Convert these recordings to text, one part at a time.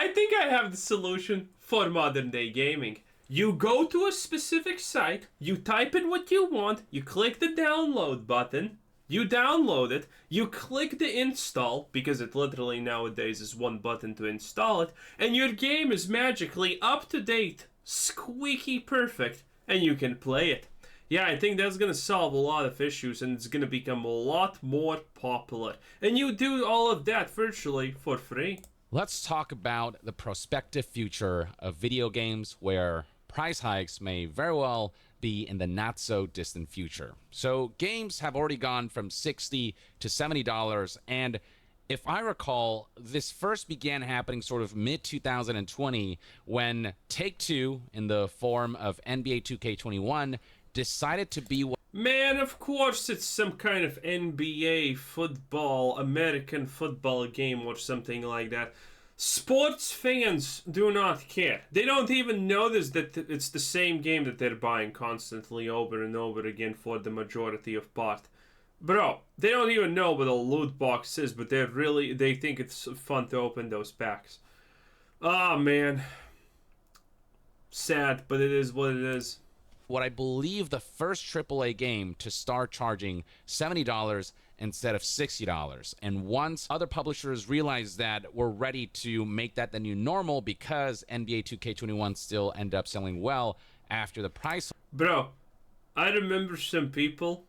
think I have the solution for modern day gaming. You go to a specific site, you type in what you want, you click the download button, you download it, you click the install, because it literally nowadays is one button to install it, and your game is magically up to date, squeaky perfect, and you can play it. Yeah, I think that's gonna solve a lot of issues, and it's gonna become a lot more popular. And you do all of that virtually for free. Let's talk about the prospective future of video games where price hikes may very well be in the not so distant future. So games have already gone from $60 to $70, and if I recall, this first began happening sort of mid 2020 when Take-Two, in the form of NBA 2K21, decided to be what. Man, of course it's some kind of NBA football, American football game or something like that. Sports fans do not care. They don't even notice that it's the same game that they're buying constantly over and over again for the majority of part. Bro, they don't even know what a loot box is, but they think it's fun to open those packs. Ah, man. Sad, but it is what it is. What I believe the first AAA game to start charging $70 instead of $60. And once other publishers realized that, we're ready to make that the new normal because NBA 2K21 still end up selling well after the price. Bro, I remember some people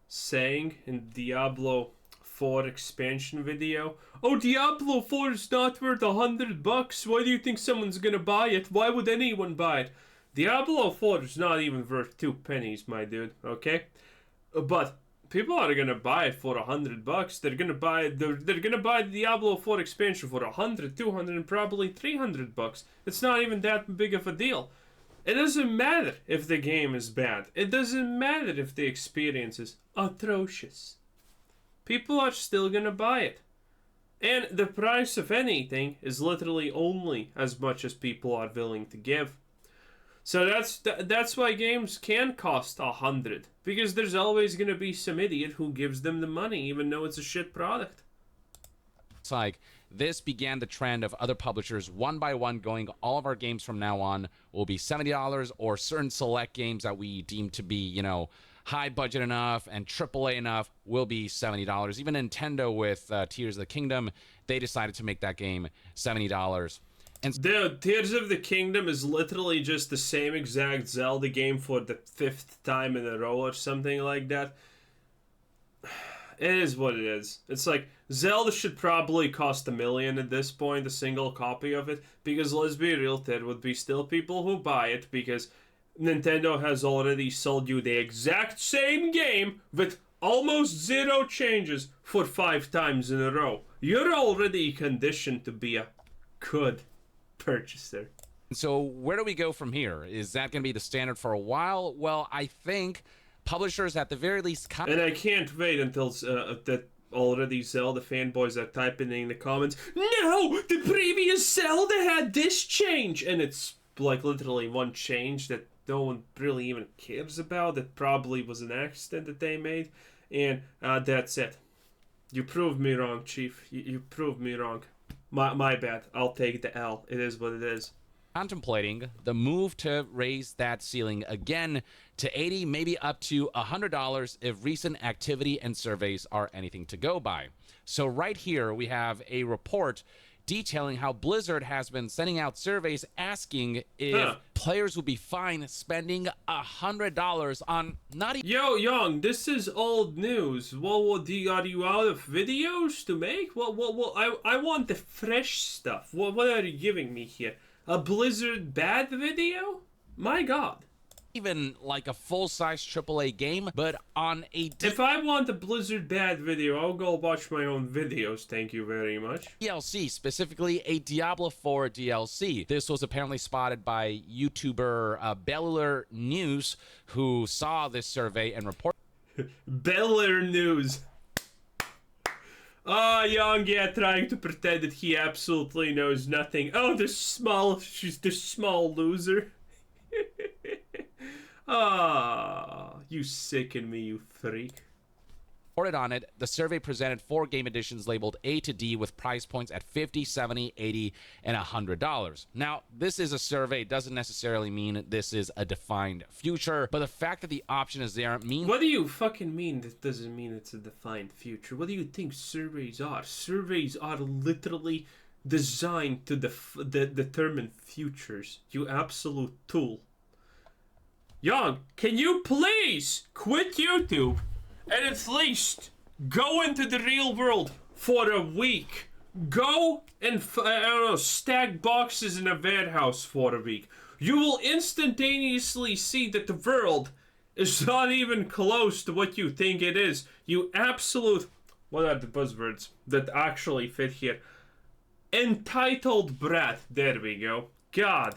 saying in Diablo 4 expansion video, oh, Diablo 4 is not worth $100. Why do you think someone's gonna buy it? Why would anyone buy it? Diablo 4 is not even worth 2 pennies, my dude, okay? But people are gonna buy it for $100. They're gonna buy the Diablo 4 expansion for 100, 200, and probably $300. It's not even that big of a deal. It doesn't matter if the game is bad. It doesn't matter if the experience is atrocious. People are still gonna buy it. And the price of anything is literally only as much as people are willing to give. So that's why games can cost 100, because there's always gonna be some idiot who gives them the money even though it's a shit product. It's like this began the trend of other publishers one by one going, all of our games from now on will be $70, or certain select games that we deem to be, you know, high budget enough and AAA enough will be $70. Even Nintendo with Tears of the Kingdom, they decided to make that game $70. And Dude, Tears of the Kingdom is literally just the same exact Zelda game for the 5th time in a row or something like that. It is what it is. It's like, Zelda should probably cost $1 million at this point, a single copy of it, because let's be real, there would be still people who buy it, because Nintendo has already sold you the exact same game with almost 0 changes for 5 times in a row. You're already conditioned to be a good purchaser. so where do we go from here? Is that going to be the standard for a while? Well, I think publishers at the very least... And I can't wait until that already Zelda fanboys are typing in the comments, no, the previous Zelda had this change! And it's like literally one change that no one really even cares about. It probably was an accident that they made. And that's it. You proved me wrong, Chief. You proved me wrong. My bad. I'll take the L. It is what it is. Contemplating the move to raise that ceiling again to $80, maybe up to $100 if recent activity and surveys are anything to go by. So right here we have a report detailing how Blizzard has been sending out surveys asking if players would be fine spending $100 on not even... Yo, Young, this is old news. What are you out of videos to make? I want the fresh stuff. What are you giving me here? A Blizzard bad video? My god. even like a full-size AAA game, but on a... If I want a Blizzard bad video, I'll go watch my own videos, thank you very much. DLC, specifically a Diablo 4 DLC. This was apparently spotted by YouTuber Bellular News, who saw this survey and reported... Bellular News. Ah, Young, yeah, trying to pretend that he absolutely knows nothing. Oh, she's the small loser. Ah, you sicken me, you freak. reported on it, the survey presented 4 game editions labeled A to D with price points at $50, $70, $80, and $100. Now, this is a survey. It doesn't necessarily mean this is a defined future, but the fact that the option is there means... What do you fucking mean that doesn't mean it's a defined future? What do you think surveys are? Surveys are literally designed to determine futures. You absolute tool. Young, can you please quit YouTube and at least go into the real world for a week? Go and, I don't know, stack boxes in a warehouse for a week. You will instantaneously see that the world is not even close to what you think it is. You absolute... What are the buzzwords that actually fit here? Entitled brat. There we go. God.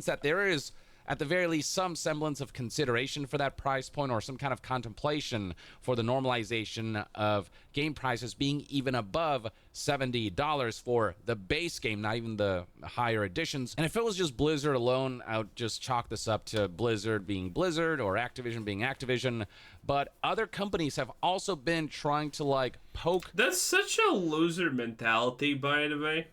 That there is, at the very least, some semblance of consideration for that price point, or some kind of contemplation for the normalization of game prices being even above $70 for the base game, not even the higher editions. And if it was just Blizzard alone, I would just chalk this up to Blizzard being Blizzard or Activision being Activision. But other companies have also been trying to, like, poke... That's such a loser mentality, by the way.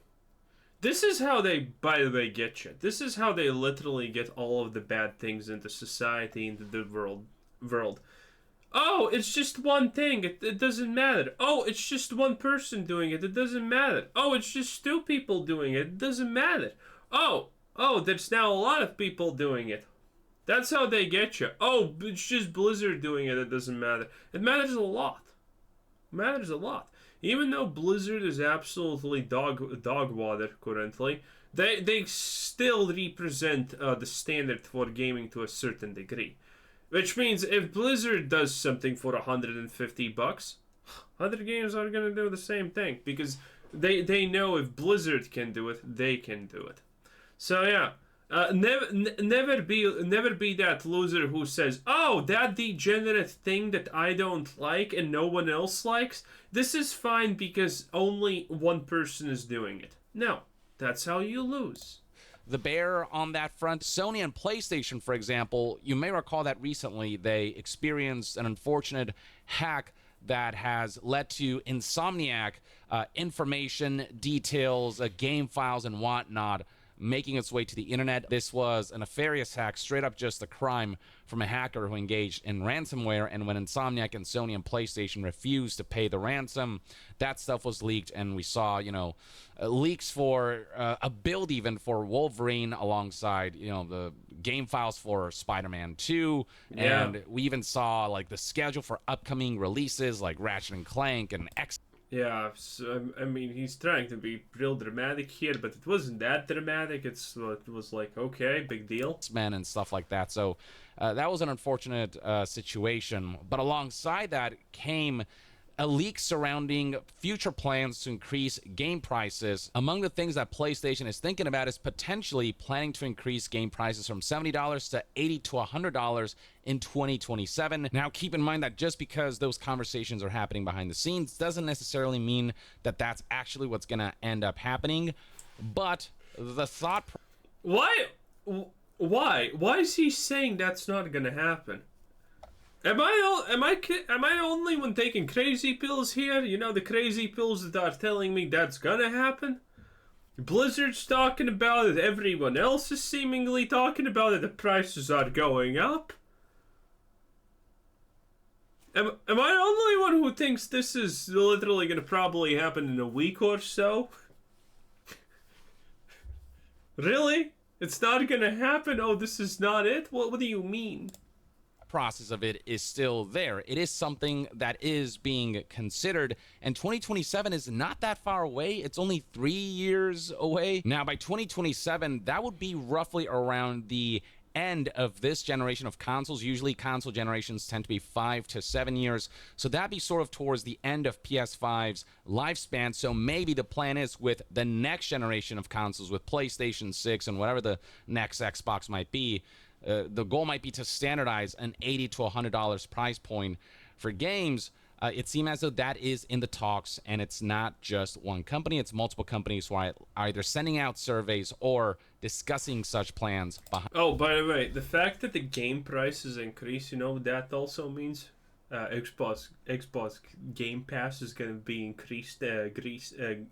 This is how they, by the way, get you. This is how they literally get all of the bad things into society, into the world. Oh, it's just one thing. It doesn't matter. Oh, it's just one person doing it. It doesn't matter. Oh, it's just 2 people doing it. It doesn't matter. Oh, there's now a lot of people doing it. That's how they get you. Oh, it's just Blizzard doing it. It doesn't matter. It matters a lot. It matters a lot. Even though Blizzard is absolutely dog water currently, they still represent the standard for gaming to a certain degree. Which means if Blizzard does something for $150, other games are gonna do the same thing, because they know if Blizzard can do it, they can do it. So yeah. Never be that loser who says, oh, that degenerate thing that I don't like and no one else likes, this is fine because only one person is doing it. No, that's how you lose. The bear on that front, Sony and PlayStation, for example, you may recall that recently they experienced an unfortunate hack that has led to Insomniac information, details, game files, and whatnot making its way to the internet. This was a nefarious hack, straight up just a crime from a hacker who engaged in ransomware, and when Insomniac and Sony and PlayStation refused to pay the ransom, that stuff was leaked, and we saw, leaks for a build even for Wolverine alongside, the game files for Spider-Man 2, and we even saw, like, the schedule for upcoming releases like Ratchet and Clank and X. Yeah, so, I mean, he's trying to be real dramatic here, but it wasn't that dramatic. It was like, okay, big deal. Men and stuff like that. So that was an unfortunate situation. But alongside that came a leak surrounding future plans to increase game prices. Among the things that PlayStation is thinking about is potentially planning to increase game prices from $70 to $80 to $100 in 2027. Now, keep in mind that just because those conversations are happening behind the scenes doesn't necessarily mean that that's actually what's going to end up happening. But the thought... Why is he saying that's not going to happen? Am I the only one taking crazy pills here? The crazy pills that are telling me that's gonna happen? Blizzard's talking about it. Everyone else is seemingly talking about it. The prices are going up. Am I the only one who thinks this is literally gonna probably happen in a week or so? Really? It's not gonna happen? Oh, this is not it? What do you mean? Process of it is still there. It is something that is being considered, and 2027 is not that far away. It's only 3 years away. Now, by 2027, that would be roughly around the end of this generation of consoles. Usually console generations tend to be 5 to 7 years, so that'd be sort of towards the end of PS5's lifespan. So maybe the plan is with the next generation of consoles, with PlayStation 6 and whatever the next Xbox might be, the goal might be to standardize an $80 to $100 price point for games. It seems as though that is in the talks, and it's not just one company. It's multiple companies who are either sending out surveys or discussing such plans. Oh, by the way, the fact that the game prices increase, that also means? Xbox Game Pass is going to be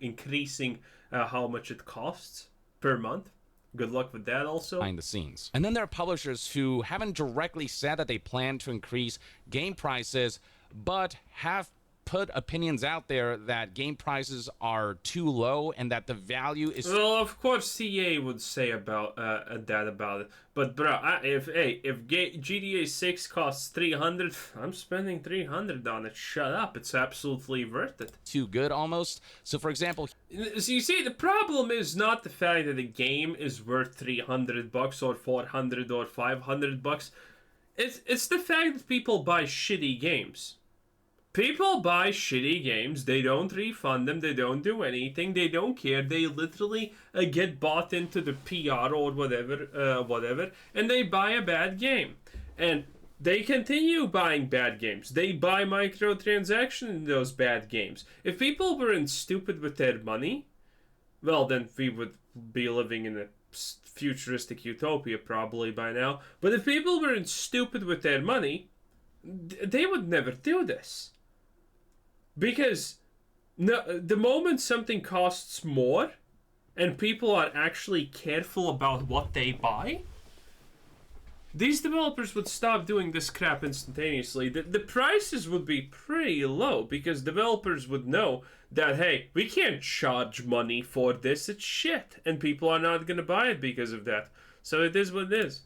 increasing how much it costs per month. Good luck with that also. Behind the scenes. And then there are publishers who haven't directly said that they plan to increase game prices, but have put opinions out there that game prices are too low and that the value is... Well, of course CA would say about that about it, but bro, if GTA 6 costs 300, I'm spending 300 on it. Shut up, it's absolutely worth it. Too good almost. So for example, so you see, the problem is not the fact that the game is worth $300 or 400 or 500 bucks. It's the fact that people buy shitty games. People buy shitty games, they don't refund them, they don't do anything, they don't care, they literally get bought into the PR or whatever, and they buy a bad game. And they continue buying bad games. They buy microtransactions in those bad games. If people weren't stupid with their money, well, then we would be living in a futuristic utopia probably by now. But if people weren't stupid with their money, they would never do this. Because the moment something costs more and people are actually careful about what they buy, these developers would stop doing this crap instantaneously. The prices would be pretty low because developers would know that, hey, we can't charge money for this, it's shit, and people are not going to buy it because of that. So it is what it is.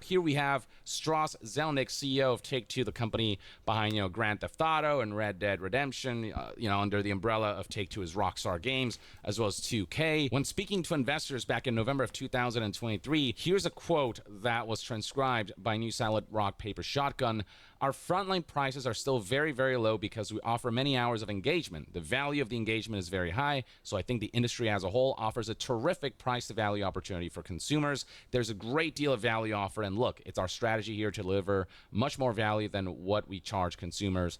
Here we have Strauss Zelnick, CEO of Take-Two, the company behind, Grand Theft Auto and Red Dead Redemption, under the umbrella of Take-Two is Rockstar Games, as well as 2K. When speaking to investors back in November of 2023, here's a quote that was transcribed by news outlet Rock Paper Shotgun. Our frontline prices are still very, very low because we offer many hours of engagement. The value of the engagement is very high, so I think the industry as a whole offers a terrific price-to-value opportunity for consumers. There's a great deal of value offered, and look, it's our strategy here to deliver much more value than what we charge consumers.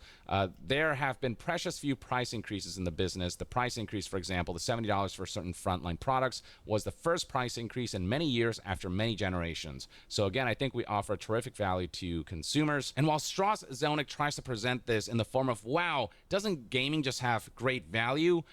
There have been precious few price increases in the business. The price increase, for example, the $70 for certain frontline products was the first price increase in many years after many generations. So again, I think we offer a terrific value to consumers. And while Strauss Zelnick tries to present this in the form of, wow, doesn't gaming just have great value?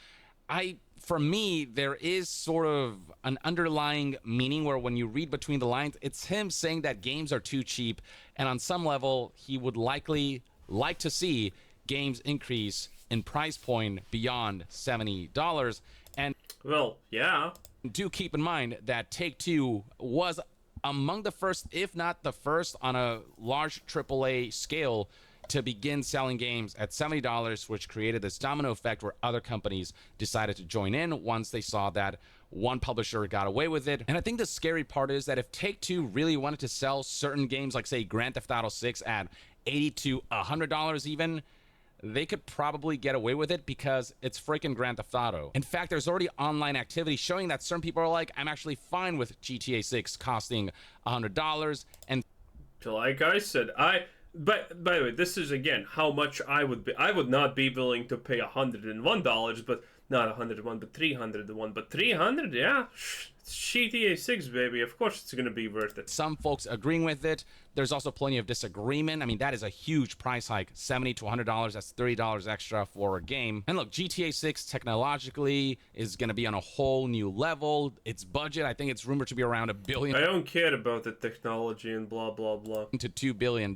For me, there is sort of an underlying meaning where when you read between the lines, it's him saying that games are too cheap, and on some level, he would likely like to see games increase in price point beyond $70. And well, yeah. Do keep in mind that Take-Two was among the first, if not the first, on a large AAA scale to begin selling games at $70, which created this domino effect where other companies decided to join in once they saw that one publisher got away with it. And I think the scary part is that if Take-Two really wanted to sell certain games, like say Grand Theft Auto 6 at $80 to $100 even, they could probably get away with it because it's freaking Grand Theft Auto. In fact, there's already online activity showing that certain people are like, I'm actually fine with GTA 6 costing $100. And like I said, but by the way, this is again how much I would be. I would not be willing to pay $101, but not 101, but 301. But 300, yeah, it's GTA 6, baby. Of course, it's gonna be worth it. Some folks agreeing with it. There's also plenty of disagreement. I mean, that is a huge price hike, $70 to $100. That's $30 extra for a game. And look, GTA 6 technologically is going to be on a whole new level. Its budget, I think it's rumored to be around $1 billion. I don't care about the technology and blah, blah, blah. To $2 billion.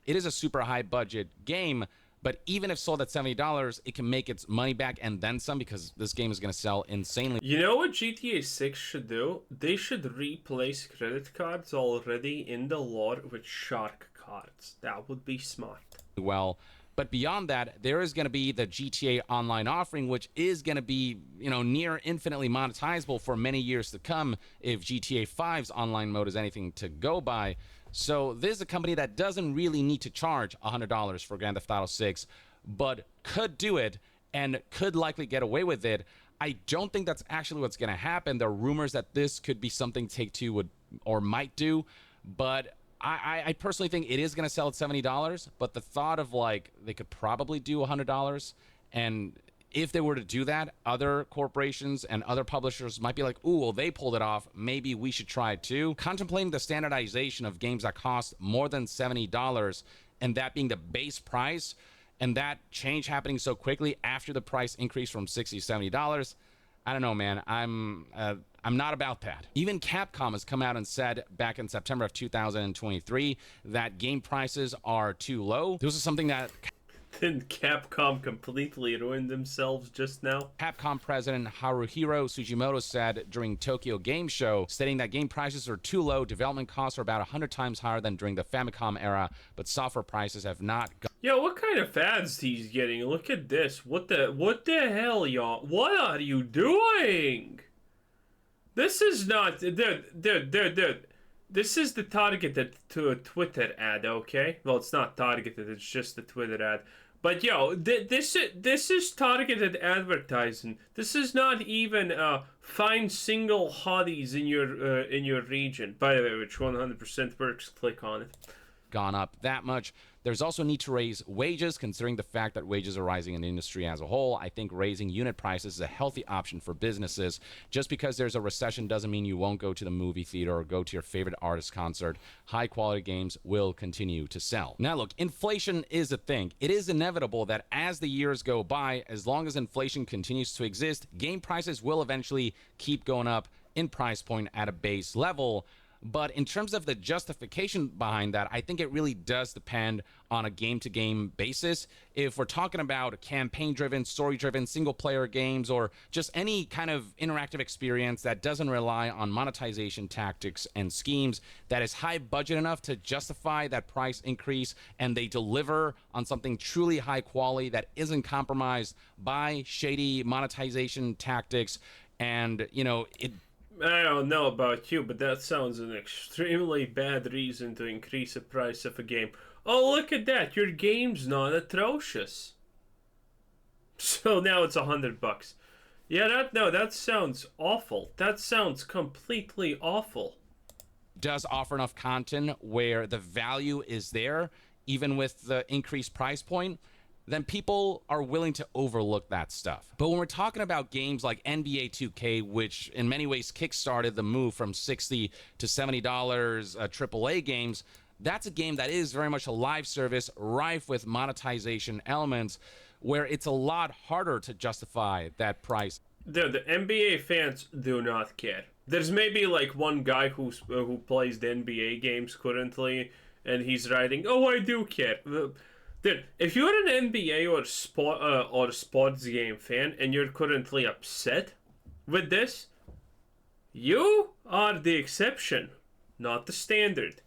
It is a super high budget game. But even if sold at $70, it can make its money back and then some because this game is going to sell insanely. You know what GTA 6 should do? They should replace credit cards already in the lore with shark cards. That would be smart. Well, but beyond that, there is going to be the GTA Online offering, which is going to be, near infinitely monetizable for many years to come if GTA 5's online mode is anything to go by. So this is a company that doesn't really need to charge $100 for Grand Theft Auto 6, but could do it and could likely get away with it. I don't think that's actually what's going to happen. There are rumors that this could be something Take-Two would or might do, but I personally think it is going to sell at $70, but the thought of they could probably do $100, and if they were to do that, other corporations and other publishers might be like, ooh, well, they pulled it off. Maybe we should try it too. Contemplating the standardization of games that cost more than $70 and that being the base price, and that change happening so quickly after the price increase from $60 to $70, I don't know, man. I'm not about that. Even Capcom has come out and said back in September of 2023 that game prices are too low. This is something that Didn't Capcom completely ruin themselves just now? Capcom president Haruhiro Sugimoto said during Tokyo Game Show, stating that game prices are too low, development costs are about 100 times higher than during the Famicom era, but software prices have not gone. Yo, what kind of ads he's getting? Look at this. What the hell, y'all? What are you doing? This is not, dude. This is the targeted to a Twitter ad, okay? Well, it's not targeted, it's just a Twitter ad. But yo, this is targeted advertising. This is not even find single hotties in your region. By the way, which 100% works. Click on it. Gone up that much. There's also a need to raise wages, considering the fact that wages are rising in the industry as a whole. I think raising unit prices is a healthy option for businesses. Just because there's a recession doesn't mean you won't go to the movie theater or go to your favorite artist concert. High quality games will continue to sell. Now look, inflation is a thing. It is inevitable that as the years go by, as long as inflation continues to exist, game prices will eventually keep going up in price point at a base level. But in terms of the justification behind that, I think it really does depend on a game-to-game basis. If we're talking about campaign-driven, story-driven, single-player games, or just any kind of interactive experience that doesn't rely on monetization tactics and schemes, that is high budget enough to justify that price increase, and they deliver on something truly high quality that isn't compromised by shady monetization tactics, and, you know, I don't know about you, but that sounds an extremely bad reason to increase the price of a game. Oh, look at that. Your game's not atrocious. So now it's $100. Yeah, that sounds awful. That sounds completely awful. Does offer enough content where the value is there, even with the increased price point, then people are willing to overlook that stuff. But when we're talking about games like NBA 2K, which in many ways kickstarted the move from $60 to $70 AAA games, that's a game that is very much a live service, rife with monetization elements, where it's a lot harder to justify that price. The NBA fans do not care. There's maybe like one guy who plays the NBA games currently, and he's writing, "Oh, I do care." Dude, if you're an NBA or sports game fan and you're currently upset with this, you are the exception, not the standard.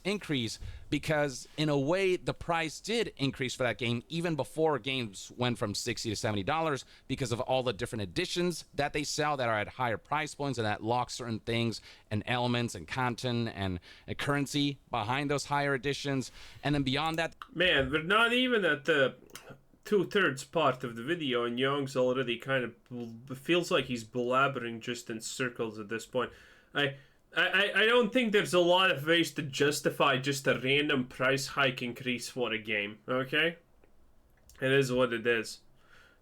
Increase because in a way the price did increase for that game even before games went from $60 to $70 because of all the different editions that they sell that are at higher price points and that lock certain things and elements and content and a currency behind those higher editions. And then beyond that, man, we're not even at the 2/3 part of the video and Young's already kind of feels like he's blabbering just in circles at this point. I don't think there's a lot of ways to justify just a random price hike increase for a game, okay? It is what it is.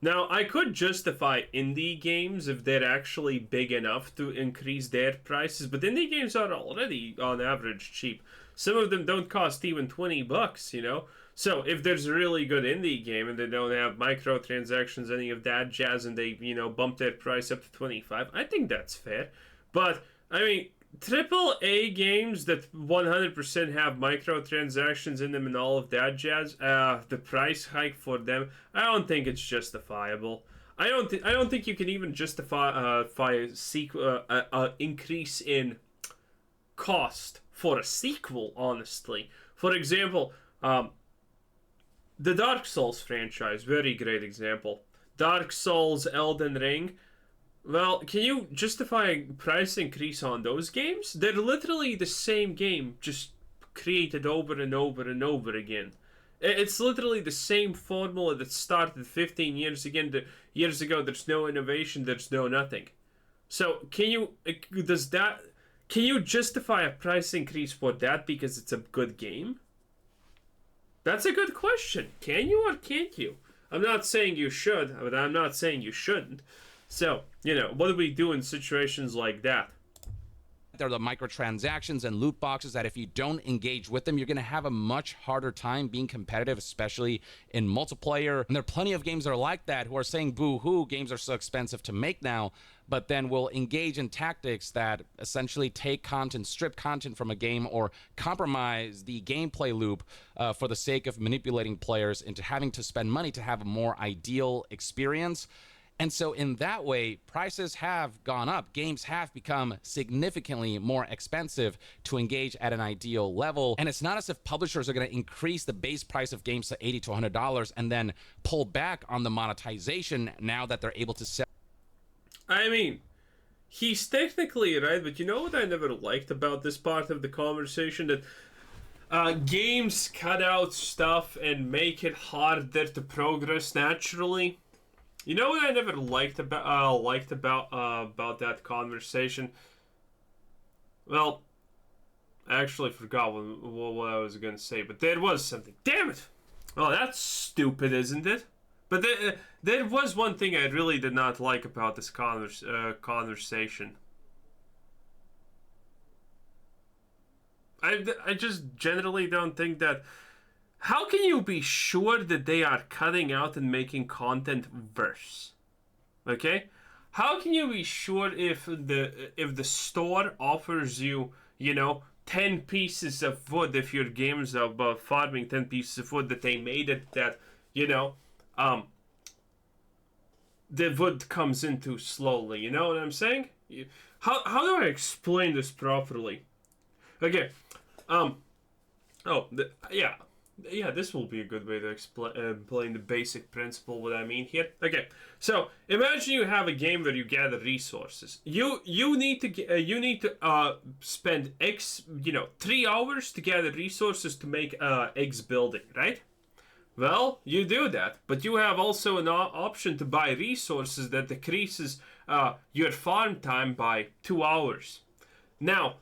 Now, I could justify indie games if they're actually big enough to increase their prices, but indie games are already, on average, cheap. Some of them don't cost even $20, you know? So, if there's a really good indie game and they don't have microtransactions, any of that jazz, and they, you know, bump their price up to $25, I think that's fair. But, I mean, AAA games that 100% have microtransactions in them and all of that jazz, the price hike for them, I don't think it's justifiable. I don't think you can even justify a increase in cost for a sequel, honestly. For example, the Dark Souls franchise, very great example. Dark Souls, Elden Ring. Well, can you justify a price increase on those games? They're literally the same game, just created over and over and over again. It's literally the same formula that started 15 years ago. There's no innovation, there's no nothing. So, can you justify a price increase for that because it's a good game? That's a good question. Can you or can't you? I'm not saying you should, but I'm not saying you shouldn't. So, you know, what do we do in situations like that? There are the microtransactions and loot boxes that if you don't engage with them, you're going to have a much harder time being competitive, especially in multiplayer. And there are plenty of games that are like that who are saying, boo-hoo, games are so expensive to make now, but then will engage in tactics that essentially take content, strip content from a game, or compromise the gameplay loop for the sake of manipulating players into having to spend money to have a more ideal experience. And so in that way, prices have gone up. Games have become significantly more expensive to engage at an ideal level. And it's not as if publishers are going to increase the base price of games to $80 to $100 and then pull back on the monetization now that they're able to sell. I mean, he's technically right, but you know what I never liked about this part of the conversation? That games cut out stuff and make it harder to progress naturally. You know what I never liked about that conversation? Well, I actually forgot what I was gonna say, but there was something. Damn it! Well, that's stupid, isn't it? But there was one thing I really did not like about this conversation. I just generally don't think that. How can you be sure that they are cutting out and making content worse? Okay? How can you be sure if the store offers you, 10 pieces of wood, if your game's about farming 10 pieces of wood, that they made it that, the wood comes in too slowly, you know what I'm saying? How do I explain this properly? Okay, yeah, this will be a good way to explain the basic principle what I mean here. Okay, so imagine you have a game where you gather resources. You need to spend 3 hours to gather resources to make X building, right? Well, you do that, but you have also an option to buy resources that decreases your farm time by 2 hours. Now,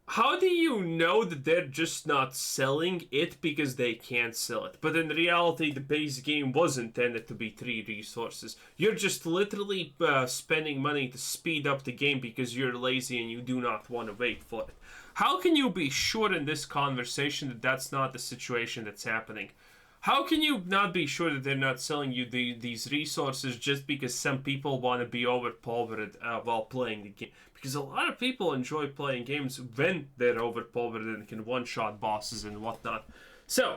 how do you know that they're just not selling it because they can't sell it? But in reality, the base game was intended to be 3 resources. You're just literally spending money to speed up the game because you're lazy and you do not want to wait for it. How can you be sure in this conversation that that's not the situation that's happening? How can you not be sure that they're not selling you these resources just because some people want to be overpowered while playing the game? Because a lot of people enjoy playing games when they're overpowered and can one-shot bosses and whatnot. So,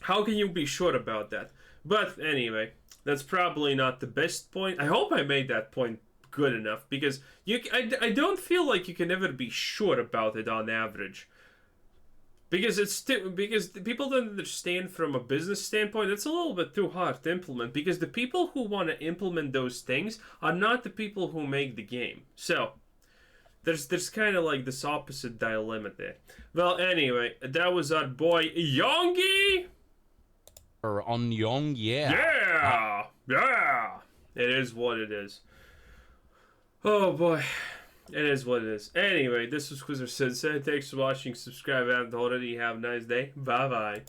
how can you be sure about that? But anyway, that's probably not the best point. I hope I made that point good enough, because I don't feel like you can ever be sure about it on average. Because because people don't understand from a business standpoint, it's a little bit too hard to implement, because the people who want to implement those things are not the people who make the game. So there's kind of like this opposite dilemma there. Well, anyway, that was our boy Yongi. Or on Yong, Yeah. It is what it is. Oh boy. It is what it is. Anyway, this was Quizzer Sensei. Thanks for watching. Subscribe if you haven't already. Have a nice day. Bye-bye.